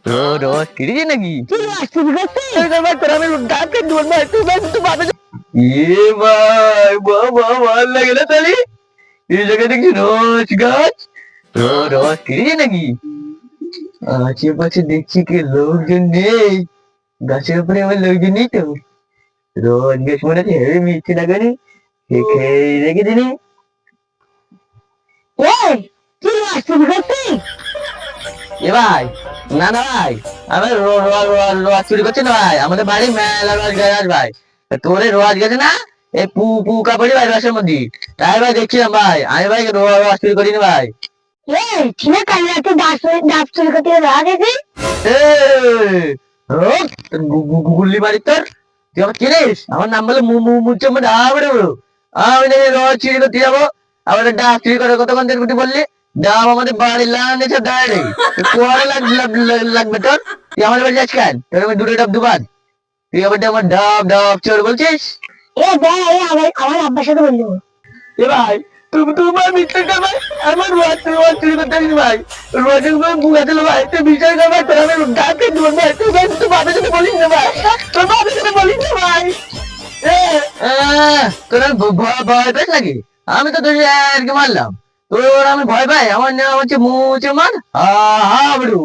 রোজ কিনেছি নাকি? ভাই ভালো লাগে না তাহলে এই জায়গায় দেখছি রোজ গাছ। রোজ কিনেছি নাকি? আশেপাশে দেখছি কি লোকজন নেই, গাছের উপরে আমার লোকজন নেই তো। রোজ গাছ মনে হচ্ছে হেভি মিষ্টি লাগে নি, খেয়ে রেখে দিনি। এ ভাই, না না ভাই, আমি রোজ চুরি করছি না ভাই, আমাদের বাড়ি মেলা রোজ গাছ ভাই। তোর এই রোজ গেছে না, এই পুকা পড়ি ভাই রসের মধ্যে, তাই ভাই দেখছিলাম ভাই, আমি ভাই রোজ চুরি করিনি ভাই। গুল্লি বাড়ি তোর, তুই আমার চিনিস? আমার নাম বলে মুচ্ছে মধ্যে আবার আমি দেখি রোজ চুরি করতে যাবো, আবার ডাব চুরি করে কতক্ষণ দেখবি বললি? ডাব আমাদের বাড়ির লাগানো দাঁড়ায় কোয়ারে লাগবে তোর? তুই আমাদের বাড়ি যাস কেন? তোর আমি দুটো ডাব দুবান, তুই আবার আমার ডাব ডাব চোর বলছিস? আমার আব্বার সাথে বললি এ ভাই, তুমি তোমার মিথ্যে ভাই, আমার রোজ চুরি করতে আসিস ভাই, রোজের উপরে বুঝা দিল ভাই, তুই বিচার কর ভাই, তোর আমি ডাকে দেবো ভাই, তুই ভাই তোর বাপের সাথে বলিস না ভাই, তোর বাপের সাথে বলিস না ভাই। তোর আমি ভয় পেস নাকি? আমি তো তোর আর কি মারলাম, তোর আমি ভয় পাই? আমার নাম হচ্ছে মুচে মার হা হা বড়ু।